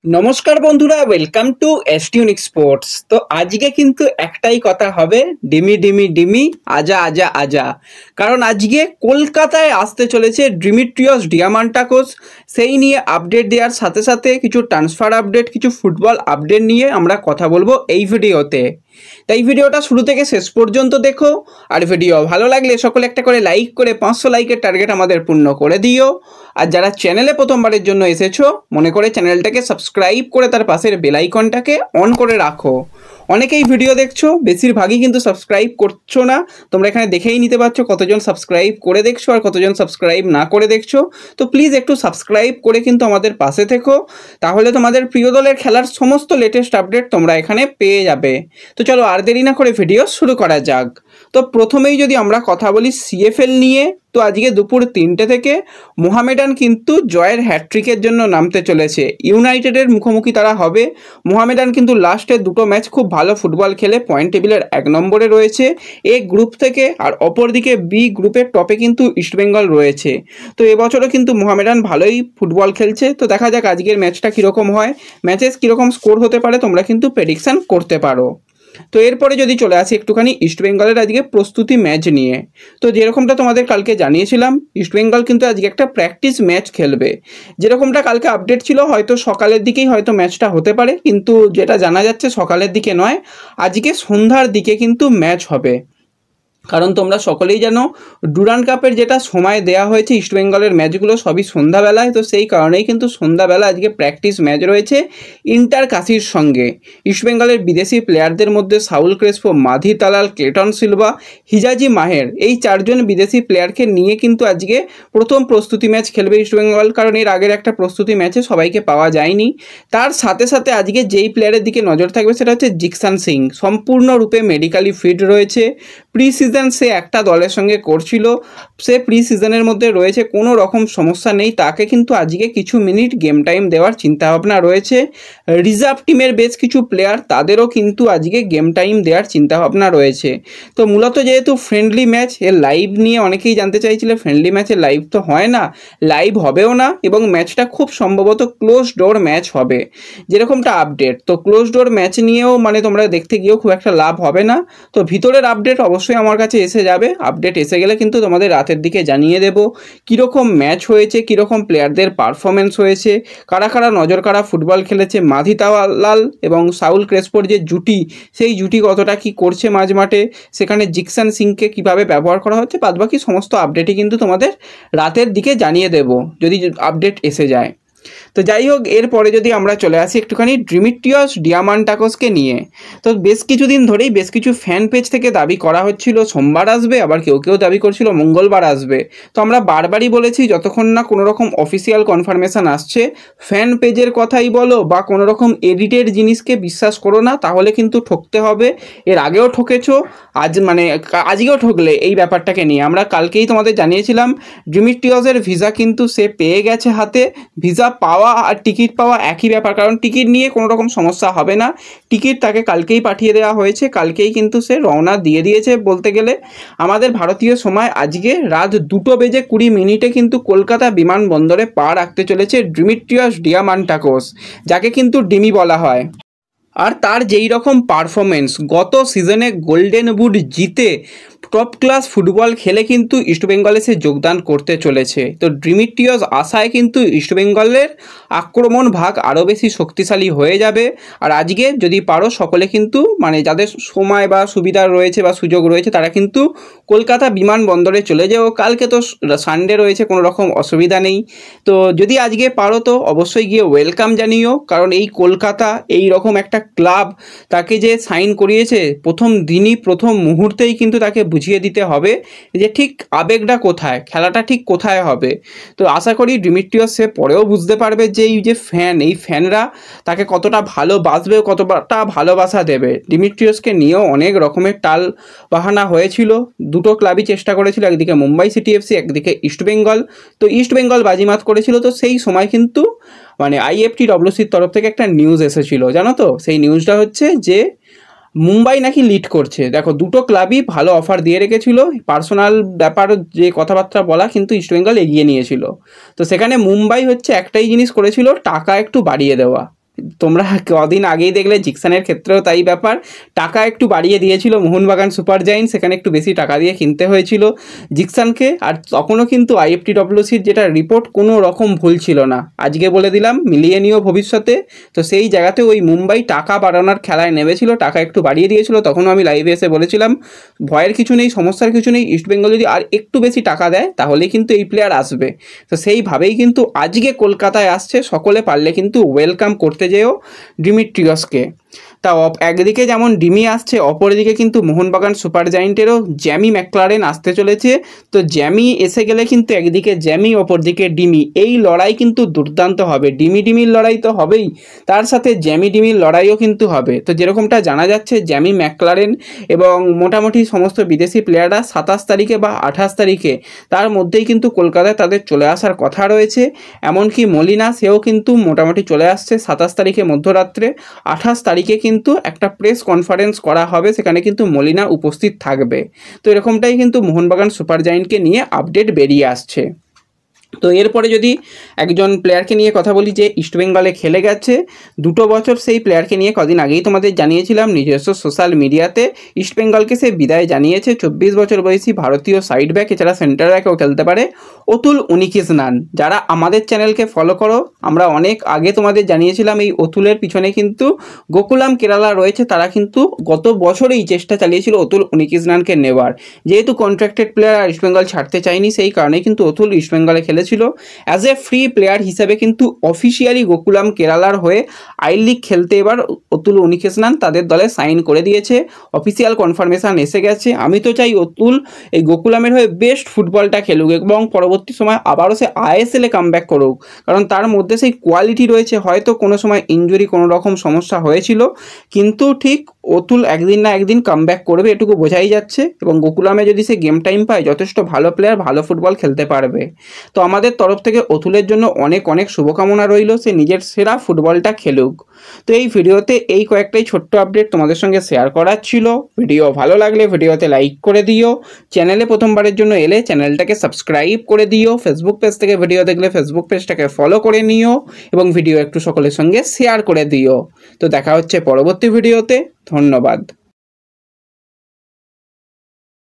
নমস্কার বন্ধুরা, welcome to এসটিউনিক sports. তো আজকে কিন্তু একটাই কথা হবে, ডিমি ডিমি ডিমি আজা আজা আজা। কারণ আজকে কলকাতায় আসতে চলেছে ডিমিট্রিয়স ডিয়ামান্টাকোস। সেই নিয়ে আপডেট দেওয়ার সাথে সাথে কিছু ট্রান্সফার আপডেট, কিছু ফুটবল আপডেট নিয়ে আমরা কথা বলবো এই ভিডিওতে। তাই ভিডিওটা শুরু থেকে শেষ পর্যন্ত দেখো। আর ভিডিও ভালো লাগলে সকলে একটা করে লাইক করে 500 লাইকের টার্গেট আমাদের পূর্ণ করে দিও। আর যারা চ্যানেলে প্রথমবারের জন্য এসেছো, মনে করে চ্যানেলটাকে সাবস্ক্রাইব করে তার পাশের বেল আইকনটাকে অন করে রাখো। অনেকেই ভিডিও দেখছো, বেশিরভাগই কিন্তু সাবস্ক্রাইব করছো না। তোমরা এখানে দেখেই নিতে পারছো কতজন সাবস্ক্রাইব করে দেখছো আর কতজন সাবস্ক্রাইব না করে দেখছো। তো প্লিজ একটু সাবস্ক্রাইব করে কিন্তু আমাদের পাশে থেকো, তাহলে তোমাদের প্রিয় দলের খেলার সমস্ত লেটেস্ট আপডেট তোমরা এখানে পেয়ে যাবে। তো চলো আর দেরি না করে ভিডিও শুরু করা যাক। তো প্রথমেই যদি আমরা কথা বলি সিএফএল নিয়ে, তো আজকে দুপুর 3টে থেকে মোহামেডান কিন্তু জয়ের হ্যাট্রিকের জন্য নামতে চলেছে। ইউনাইটেডের মুখোমুখি তারা হবে। মোহামেডান কিন্তু লাস্টের দুটো ম্যাচ খুব ভালো ফুটবল খেলে পয়েন্ট টেবিলের 1 নম্বরে রয়েছে এ গ্রুপ থেকে, আর অপরদিকে বি গ্রুপের টপে কিন্তু ইস্টবেঙ্গল রয়েছে। তো এবছরও কিন্তু মোহামেডান ভালোই ফুটবল খেলছে। তো দেখা যাক আজকের ম্যাচটা কীরকম হয়, ম্যাচেস কীরকম স্কোর হতে পারে তোমরা কিন্তু প্রেডিকশান করতে পারো। তো এরপরে যদি চলে আসি একটুখানি ইস্টবেঙ্গলের আজকে প্রস্তুতি ম্যাচ নিয়ে, তো যেরকমটা তোমাদের কালকে জানিয়েছিলাম, ইস্টবেঙ্গল কিন্তু আজকে একটা প্র্যাকটিস ম্যাচ খেলবে। যেরকমটা কালকে আপডেট ছিল, হয়তো সকালের দিকেই হয়তো ম্যাচটা হতে পারে, কিন্তু যেটা জানা যাচ্ছে সকালের দিকে নয়, আজকে সন্ধ্যার দিকে কিন্তু ম্যাচ হবে। কারণ তোমরা সকলেই জানো ডুরান্ড কাপের যেটা সময় দেওয়া হয়েছে ইস্টবেঙ্গলের ম্যাচগুলো সবই সন্ধ্যাবেলায়। তো সেই কারণেই কিন্তু সন্ধ্যাবেলা আজকে প্র্যাকটিস ম্যাচ রয়েছে ইন্টার কাশির সঙ্গে। ইস্টবেঙ্গলের বিদেশি প্লেয়ারদের মধ্যে Saul Crespo, Madih Talal, Cleiton Silva, Hijazi Maher, এই 4জন বিদেশি প্লেয়ারকে নিয়ে কিন্তু আজকে প্রথম প্রস্তুতি ম্যাচ খেলবে ইস্টবেঙ্গল। কারণ এর আগের একটা প্রস্তুতি ম্যাচে সবাইকে পাওয়া যায়নি। তার সাথে সাথে আজকে যেই প্লেয়ারের দিকে নজর থাকবে সেটা হচ্ছে জিকসান সিং। সম্পূর্ণরূপে মেডিকেলি ফিট রয়েছে। প্রি সিজন সে একটা দলের সঙ্গে করছিল, সে প্রি সিজনের মধ্যে রয়েছে, কোনো রকম সমস্যা নেই। তাকে কিন্তু আজকে কিছু মিনিট গেম টাইম দেওয়ার চিন্তাভাবনা রয়েছে। রিজার্ভ টিমের বেশ কিছু প্লেয়ার, তাদেরও কিন্তু আজকে গেম টাইম দেওয়ার চিন্তাভাবনা রয়েছে। তো মূলত যেহেতু ফ্রেন্ডলি ম্যাচ, এর লাইভ নিয়ে অনেকেই জানতে চাইছিলে, ফ্রেন্ডলি ম্যাচে লাইভ তো হয় না, লাইভ হবেও না, এবং ম্যাচটা খুব সম্ভবত ক্লোজ ডোর ম্যাচ হবে যেরকমটা আপডেট। তো ক্লোজ ডোর ম্যাচ নিয়েও মানে তোমরা দেখতে গিয়েও খুব একটা লাভ হবে না। তো ভিতরের আপডেট অবশ্যই আমার কাছে এসে যাবে। আপডেট এসে গেলে কিন্তু তোমাদের রাতের দিকে জানিয়ে দেব কীরকম ম্যাচ হয়েছে, কীরকম প্লেয়ারদের পারফরমেন্স হয়েছে, কারা কারা নজর কারা ফুটবল খেলেছে, মাধি তাওয়ালাল এবং সাউল ক্রেসপোর যে জুটি, সেই জুটি কতটা কি করছে মাঝ মাঠে, সেখানে জিকসান সিংকে কিভাবে ব্যবহার করা হচ্ছে, বাদবাকি সমস্ত আপডেটই কিন্তু তোমাদের রাতের দিকে জানিয়ে দেব যদি আপডেট এসে যায়। তো যাই হোক, এরপরে যদি আমরা চলে আসি একটুখানি ডিমিট্রিয়স ডিয়ামান্টাকোসকে নিয়ে, তো বেশ কিছুদিন ধরেই বেশ কিছু ফ্যান পেজ থেকে দাবি করা হচ্ছিল সোমবার আসবে, আবার কেউ কেউ দাবি করছিল মঙ্গলবার আসবে। তো আমরা বারবারই বলেছি যতক্ষণ না কোনো রকম অফিসিয়াল কনফার্মেশন আসছে, ফ্যান পেজের কথাই বলো বা কোনো রকম এডিটেড জিনিসকে বিশ্বাস করো না, তাহলে কিন্তু ঠকতে হবে। এর আগেও ঠকেছো, আজকেও ঠকলে এই ব্যাপারটাকে নিয়ে। আমরা কালকেই তোমাদের জানিয়েছিলাম ডিমিট্রিয়সের ভিসা কিন্তু সে পেয়ে গেছে হাতে। ভিসা পাওয়া আর টিকিট পাওয়া একই ব্যাপার, কারণ টিকিট নিয়ে কোনো রকম সমস্যা হবে না। টিকিট তাকে কালকেই পাঠিয়ে দেওয়া হয়েছে, কালকেই কিন্তু সে রওনা দিয়ে দিয়েছে। বলতে গেলে আমাদের ভারতীয় সময় আজকে রাত 2:20 কিন্তু কলকাতা বিমানবন্দরে পা রাখতে চলেছে ডিমিট্রিয়স ডিয়ামান্টাকোস, যাকে কিন্তু ডিমি বলা হয়। আর তার যেই রকম পারফরমেন্স, গত সিজনে গোল্ডেন বুট জিতে টপ ক্লাস ফুটবল খেলে কিন্তু ইস্টবেঙ্গলে সে যোগদান করতে চলেছে। তো ডিমিট্রিয়স আশায় কিন্তু ইস্টবেঙ্গলের আক্রমণ ভাগ আরও বেশি শক্তিশালী হয়ে যাবে। আর আজকে যদি পারো সকলে কিন্তু মানে যাদের সময় বা সুবিধা রয়েছে বা সুযোগ রয়েছে, তারা কিন্তু কলকাতা বিমানবন্দরে চলে যাও। কালকে তো সানডে রয়েছে, কোনো রকম অসুবিধা নেই। তো যদি আজকে পারো তো অবশ্যই গিয়ে ওয়েলকাম জানিও, কারণ এই কলকাতা এই রকম একটা ক্লাব তাকে যে সাইন করিয়েছে, প্রথম দিনই প্রথম মুহূর্তেই কিন্তু তাকে বুঝিয়ে দিতে হবে যে ঠিক আবেগটা কোথায়, খেলাটা ঠিক কোথায় হবে। তো আশা করি ডিমিট্রিয়স সে পরেও বুঝতে পারবে যে এই যে ফ্যান, এই ফ্যানরা তাকে কতটা ভালোবাসবে, কতটা ভালোবাসা দেবে। ডিমিট্রিয়সকে নিয়েও অনেক রকমের টাল বাহানা হয়েছিল, দুটো ক্লাবই চেষ্টা করেছিল, একদিকে মুম্বাই সিটি এফসি, একদিকে ইস্টবেঙ্গল। তো ইস্টবেঙ্গল বাজিমাত করেছিল। তো সেই সময় কিন্তু মানে IFTWCর তরফ থেকে একটা নিউজ এসেছিল, জানো তো, সেই নিউজটা হচ্ছে যে মুম্বাই নাকি লিড করছে। দেখো, দুটো ক্লাবই ভালো অফার দিয়ে রেখেছিল, পার্সোনাল ব্যাপার যে কথাবার্তা বলা কিন্তু ইস্টবেঙ্গল এগিয়ে নিয়েছিল। তো সেখানে মুম্বাই হচ্ছে একটাই জিনিস করেছিল, টাকা একটু বাড়িয়ে দেওয়া। তোমরা কদিন আগেই দেখলে জিকসানের ক্ষেত্রেও তাই ব্যাপার, টাকা একটু বাড়িয়ে দিয়েছিল মোহনবাগান সুপার জায়েন্ট, সেখানে একটু বেশি টাকা দিয়ে কিনতে হয়েছিল জিকসানকে। আর তখনও কিন্তু আইএফটিডব্লিউসির যেটা রিপোর্ট কোনো রকম ভুল ছিল না। আজকে বলে দিলাম মিলিয়ে নিও ভবিষ্যতে। তো সেই জায়গাতে ওই মুম্বাই টাকা বাড়ানোর খেলায় নেমেছিল, টাকা একটু বাড়িয়ে দিয়েছিল। তখনও আমি লাইভে এসে বলেছিলাম ভয়ের কিছু নেই, সমস্যার কিছু নেই, ইস্টবেঙ্গল যদি আর একটু বেশি টাকা দেয় তাহলেই কিন্তু এই প্লেয়ার আসবে। তো সেইভাবেই কিন্তু আজকে কলকাতায় আসছে, সকলে পারলে কিন্তু ওয়েলকাম করতে যেও ডিমিট্রিয়াসকে। তা একদিকে যেমন ডিমি আসছে, অপরদিকে কিন্তু মোহনবাগান সুপার জায়েন্টেরও জ্যামি ম্যাকলারেন আসতে চলেছে। তো জ্যামি এসে গেলে কিন্তু একদিকে জ্যামি, অপরদিকে ডিমি, এই লড়াই কিন্তু দুর্দান্ত হবে। ডিমির লড়াই তো হবেই, তার সাথে ডিমির লড়াইও কিন্তু হবে। তো যেরকমটা জানা যাচ্ছে জ্যামি ম্যাকলারেন এবং মোটামুটি সমস্ত বিদেশি প্লেয়াররা 27 তারিখে বা 28 তারিখে তার মধ্যেই কিন্তু কলকাতায় তাদের চলে আসার কথা রয়েছে। এমনকি মলিনা, সেও কিন্তু মোটামুটি চলে আসছে 27 তারিখে মধ্যরাত্রে। 28 তারিখে কিন্তু একটা প্রেস কনফারেন্স করা হবে, সেখানে কিন্তু মলিনা উপস্থিত থাকবে। তো এরকমটাই কিন্তু মোহনবাগান সুপার জায়েন্টকে নিয়ে আপডেট বেরিয়ে আসছে। তো এরপরে যদি একজন প্লেয়ারকে নিয়ে কথা বলি যে ইস্টবেঙ্গলে খেলে গেছে 2 বছর, সেই প্লেয়ারকে নিয়ে কদিন আগেই তোমাদের জানিয়েছিলাম নিজস্ব সোশ্যাল মিডিয়াতে। ইস্টবেঙ্গলকে সে বিদায় জানিয়েছে। 24 বছর বয়সী ভারতীয় সাইড ব্যাক, এছাড়া সেন্টার ব্যাকেও খেলতে পারে, অতুল উনিকৃষ্ণান। যারা আমাদের চ্যানেলকে ফলো করো, আমরা অনেক আগে তোমাদের জানিয়েছিলাম এই অতুলের পিছনে কিন্তু গোকুলাম কেরালা রয়েছে। তারা কিন্তু গত বছরেই চেষ্টা চালিয়েছিল অতুল উনিকৃষ্ণানকে নেওয়ার। যেহেতু কন্ট্রাক্টেড প্লেয়ার আর ইস্টবেঙ্গল ছাড়তে চায়নি, সেই কারণে কিন্তু অতুল ইস্টবেঙ্গলে খেলেছিল অ্যাজ এ ফ্রি প্লেয়ার হিসেবে। কিন্তু অফিসিয়ালি গোকুলাম কেরালার হয়ে আই লিগ খেলতে এবার অতুল উনিকৃষ্ণান তাদের দলে সাইন করে দিয়েছে। অফিসিয়াল কনফার্মেশন এসে গেছে। আমি তো চাই অতুল এই গোকুলামের হয়ে বেস্ট ফুটবলটা খেলুক এবং পরবর্তী সময় আবারও সে আইএসএলে কামব্যাক করুক, কারণ তার মধ্যে সেই কোয়ালিটি রয়েছে। হয়তো কোনো সময় ইনজুরি কোনো রকম সমস্যা হয়েছিল, কিন্তু ঠিক অতুল একদিন না একদিন কামব্যাক করবে, এটুকু বোঝাই যাচ্ছে। এবং গোকুলামে যদি সে গেম টাইম পায়, যথেষ্ট ভালো প্লেয়ার, ভালো ফুটবল খেলতে পারবে। তো আমাদের তরফ থেকে অতুলের জন্য অনেক অনেক শুভকামনা রইল, সে নিজের সেরা ফুটবলটা খেলুক। তো এই ভিডিওতে এই কয়েকটাই ছোট্ট আপডেট তোমাদের সঙ্গে শেয়ার করার ছিল। ভিডিও ভালো লাগলে ভিডিওতে লাইক করে দিও, চ্যানেলে প্রথমবারের জন্য এলে চ্যানেলটাকে সাবস্ক্রাইব করে দিও, ফেসবুক পেজ থেকে ভিডিও দেখলে ফেসবুক পেজটাকে ফলো করে নিও এবং ভিডিও একটু সকলের সঙ্গে শেয়ার করে দিও। তো দেখা হচ্ছে পরবর্তী ভিডিওতে। ধন্যবাদ।